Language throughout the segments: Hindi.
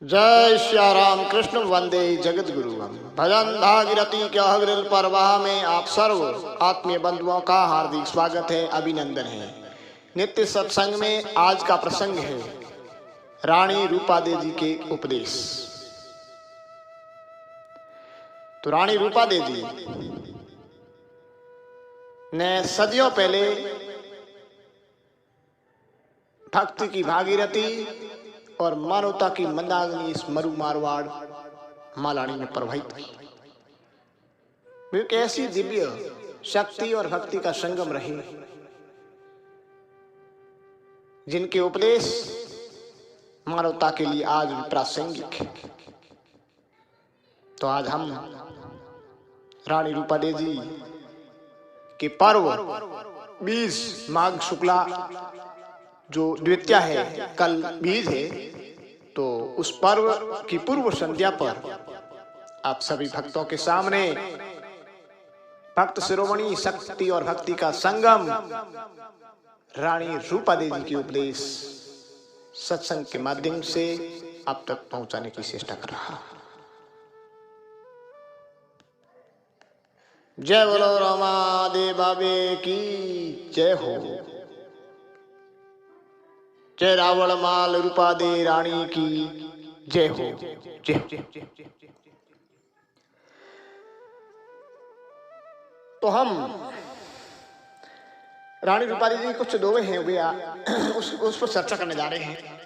जय श्या राम कृष्ण वंदे जगत गुरु भजन भागीरथी के अग्रिल परवाह में आप सर्व आत्मीय बंधुओं का हार्दिक स्वागत है, अभिनंदन है। नित्य सत्संग में आज का प्रसंग है रानी रूपादे जी के उपदेश। तो रानी रूपादे जी ने सदियों पहले भक्ति की भागीरथी और मानवता की मंदाग्नि इस मरु मारवाड़ मालानी में प्रवाहित की। वे एक ऐसी दिव्य शक्ति और भक्ति का संगम रहे जिनके उपदेश मानवता के लिए आज भी प्रासंगिक है। तो आज हम रानी रूपादे जी के पर्व 20 माघ शुक्ला जो द्वितीया है, कल बीज है, तो उस पर्व की पूर्व संध्या पर आप सभी भक्तों के सामने भक्त शिरोमणि शक्ति और भक्ति का संगम रानी रूपादे जी के उपदेश सत्संग के माध्यम से आप तक पहुंचाने की चेष्टा कर रहा। जय बोलो रमादेवी बाबे की जय हो। जय रावण माल रूपादे रानी की जय हो। जय हो। तो हम रानी रूपादे जी कुछ दोहे हैं भैया, उस पर चर्चा करने जा रहे हैं।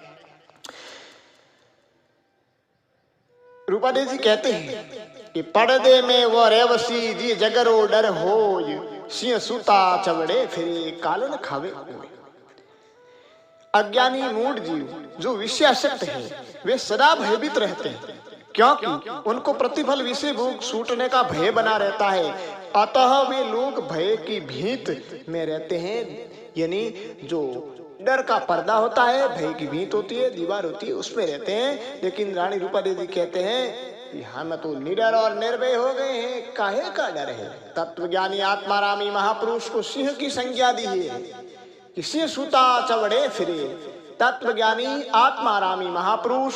रूपादे जी कहते हैं कि पर्दे में वो रेवसी जी जगरो डर होय, सिंह सूता चवड़े फिरे काल न खावे। अज्ञानी मूढ़ जीव जो विषयासक्त है वे सदा भयभीत रहते हैं, क्योंकि उनको प्रतिफल विषय भोग छूटने का भय बना रहता है। अतः वे लोग भय की भीत में रहते हैं, यानी जो डर का पर्दा होता है, भय की भीत होती है, दीवार होती है, उसमें रहते हैं। लेकिन रानी रूपादे जी कहते हैं कि हम तो निडर और निर्भय हो गए हैं, काहे का डर है। तत्वज्ञानी आत्मारामी महापुरुष को सिंह की संज्ञा दी है, सिंह सूता चवड़े फिरे। तत्वज्ञानी आत्मारामी महापुरुष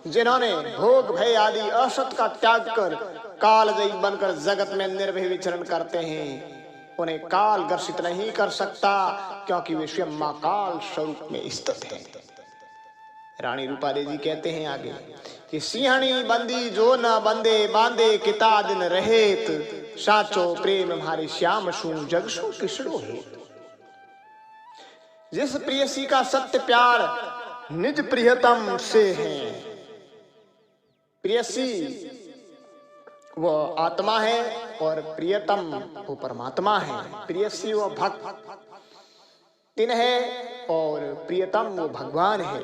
जिन्होंने भोग भय आदि असत का त्याग कर कालजयी बनकर जगत में निर्भय विचरण करते हैं, उन्हें काल ग्रसित नहीं कर सकता, क्योंकि वे स्वयं मां काल स्वरूप में स्थित है। रानी रूपादे जी कहते हैं आगे कि सिंहणी बंदी जो न बंदे बांधे किता दिन रहेत, साचो प्रेम हमारे श्याम सु जग सु किसड़ो हेत। जिस प्रियसी का सत्य प्यार निज प्रियतम से है, प्रियसी वो आत्मा है और प्रियतम वो परमात्मा है। प्रियसी वो भक्त तीन है और प्रियतम वो भगवान है।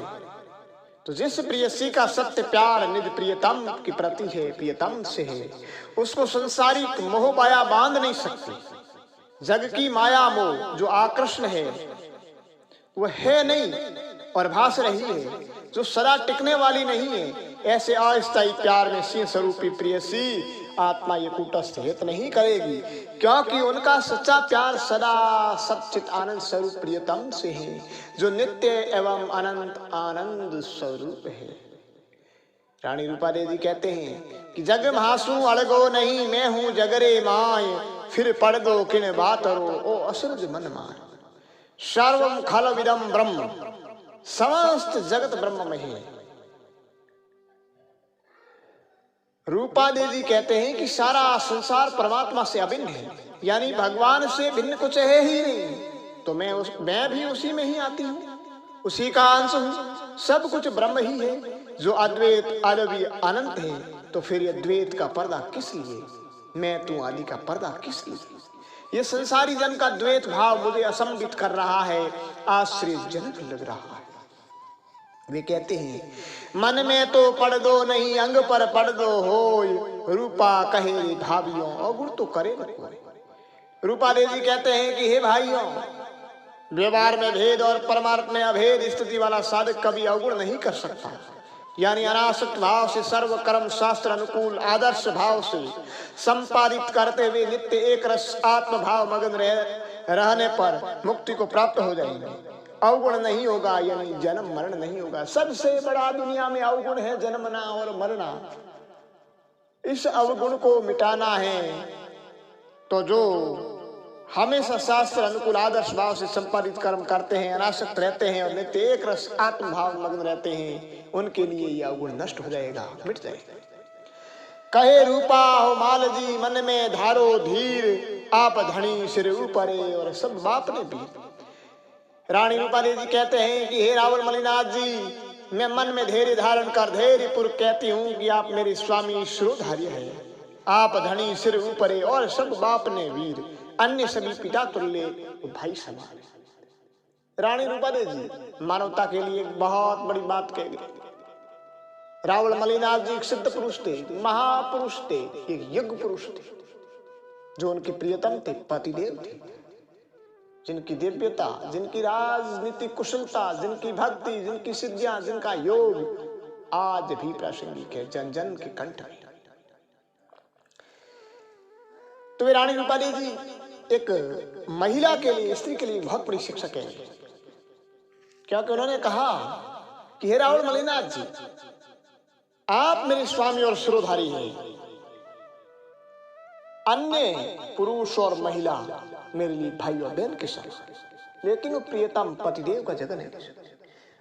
तो जिस प्रियसी का सत्य प्यार निज प्रियतम की प्रति है, प्रियतम से है, उसको संसारिक मोह माया बांध नहीं सकती। जग की माया मोह जो आकर्षण है वो है नहीं और भास रही है, जो सदा टिकने वाली नहीं है। ऐसे अस्थायी प्यार में सिंह स्वरूपी प्रियसी आत्मा ये कूटस्थ हित नहीं करेगी, क्योंकि उनका सच्चा प्यार सदा सच्चित आनंद स्वरूप प्रियतम से है, जो नित्य एवं अनंत आनंद स्वरूप है। रानी रूपादे जी कहते हैं कि जग महासु अड़गो नहीं, मैं हूं जगरे माय, फिर पड़ दो किन बातरो ओ असुरज मन माय। सर्वम खल विदम ब्रह्म, समस्त जगत ब्रह्म में है। रूपादे जी कहते हैं कि सारा संसार परमात्मा से अभिन्न है, यानी भगवान से भिन्न कुछ है ही नहीं। तो मैं भी उसी में ही आती हूँ, उसी का अंश हूँ। सब कुछ ब्रह्म ही है जो अद्वैत अद्वैत अनंत है। तो फिर ये द्वैत का पर्दा किस लिए, मैं तू आदि का पर्दा किस लिए। ये संसारी जन का द्वैत भाव मुझे असंबित कर रहा है, आश्चर्यजनक लग रहा है। वे कहते हैं मन में तो पढ़ दो नहीं, अंग पर पढ़ दो होय, रूपा कहे भावियों अवगुण तो करे न कोई। रूपादे जी कहते हैं कि हे भाइयों, व्यवहार में भेद और परमार्थ में अभेद स्थिति वाला साधक कभी अवगुण नहीं कर सकता। यानी अनासक्त भाव से सर्व कर्म शास्त्र अनुकूल आदर्श भाव से संपादित करते हुए नित्य एक रस आत्म भाव मगन रहने पर मुक्ति को प्राप्त हो जाएंगे। अवगुण नहीं होगा, यानी जन्म मरण नहीं होगा। सबसे बड़ा दुनिया में अवगुण है जन्मना और मरना। इस अवगुण को मिटाना है तो जो हमेशा शास्त्र अनुकूल आदर्श भाव से संपादित कर्म करते हैं, अनासक्त रहते हैं और नित्य एक रस आत्मभाव मग्न रहते हैं, उनके लिए यह अवगुण नष्ट हो जाएगा, मिट जाएगा। कहे रूपा हो माल जी मन में धारो धीर, आप धनी सिर ऊपरे और सब बाप ने भी। रानी रूपाली जी कहते हैं कि हे रावल मलिनाथ जी, मैं मन में धैर्य धारण कर धैर्य पूर्वक कहती हूँ कि आप मेरे स्वामी शिरोधार्य हैं। आप धनी सिर ऊपरे और सब बाप ने वीर, अन्य सभी पिता तुल्य भाई समान। रानी रूपाली जी मानवता के लिए एक बहुत बड़ी बात कह गई। रावल मलिनाथ जी एक सिद्ध पुरुष थे, महापुरुष थे, एक युग पुरुष थे। जो उनके प्रियतम थे पतिदेव थे, जिनकी दिव्यता, जिनकी राजनीतिक कुशलता, जिनकी भक्ति, जिनकी सिद्धियां, जिनका योग आज भी प्रासंगिक है जन जन के कंठ में। तो वे रानी रूपाली जी एक महिला के लिए, स्त्री के लिए बहुत बड़ी शिक्षक है, क्योंकि उन्होंने कहा कि हे रावल मलिनाथ जी, आप मेरे स्वामी और शिरोधारी हैं। अन्य पुरुष और महिला मेरे लिए भाई और बहन के समान, लेकिन वो प्रियतम पतिदेव का जगन है।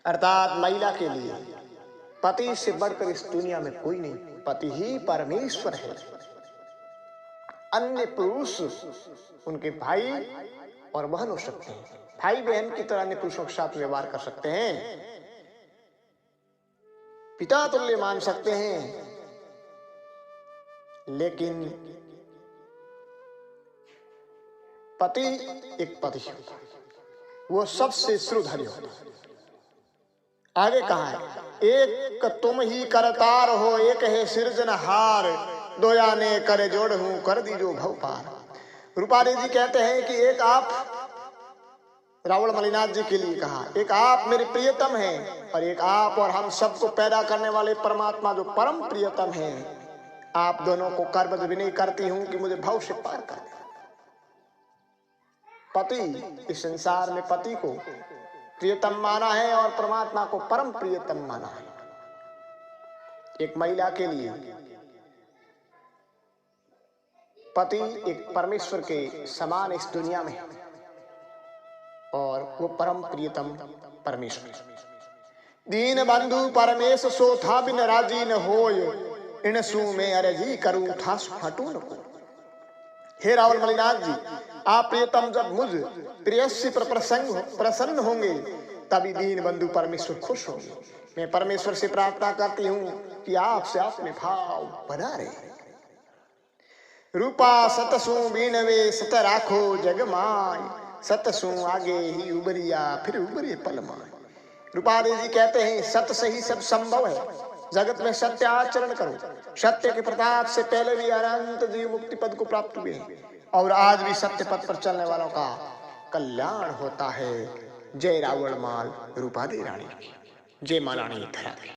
अर्थात महिला के लिए पति से बढ़कर इस दुनिया में कोई नहीं, पति ही परमेश्वर है। अन्य पुरुष उनके भाई और बहन हो सकते हैं, भाई बहन की तरह अन्य पुरुषों के साथ व्यवहार कर सकते हैं, पिता तुल्य मान सकते हैं, लेकिन पति एक पति होता है, वो सबसे शिरोधार्य होता है। आगे कहा है, एक तुम ही करतार हो, एक है सृजनहार, दोया ने करे जोड़ हूं कर दी जो भव पार। रूपाली जी कहते हैं कि एक आप, रावल मलिनाथ जी के लिए कहा, एक आप मेरे प्रियतम हैं और एक आप और हम सबको पैदा करने वाले परमात्मा जो परम प्रियतम हैं, आप दोनों को करबद्ध विनय करती हूं कि मुझे भव से पार कर दे। पति, इस संसार में पति को प्रियतम माना है और परमात्मा को परम प्रियतम माना है। एक महिला के लिए पति एक परमेश्वर के समान इस दुनिया में, और वो परम प्रियतम परमेश्वर। दीन बंधु परमेश सो था बिन राजी न होय, इन सु में अरजी करूं ठासु हटू न को। हे रावल मलिनाथ जी, आप प्रियतम जब मुझ प्रियसी पर प्रसन्न होंगे, तभी दीन बंधु परमेश्वर खुश होंगे। मैं परमेश्वर से प्रार्थना करती हूँ कि आपसे अपने भाव बना रहे। रूपा सतसु बीनवे सत राखो जग माय, सतसु आगे ही उबरिया फिर उबरे पल माय। रूपाली जी कहते हैं, सत्य से ही सब संभव है। जगत में सत्य आचरण करो। सत्य के प्रताप से पहले भी अनंत जीव मुक्ति पद को प्राप्त हुए और आज भी सत्य पथ पर चलने वालों का कल्याण होता है। जय रावण माल रूपाली रानी, जय मालानी धरा।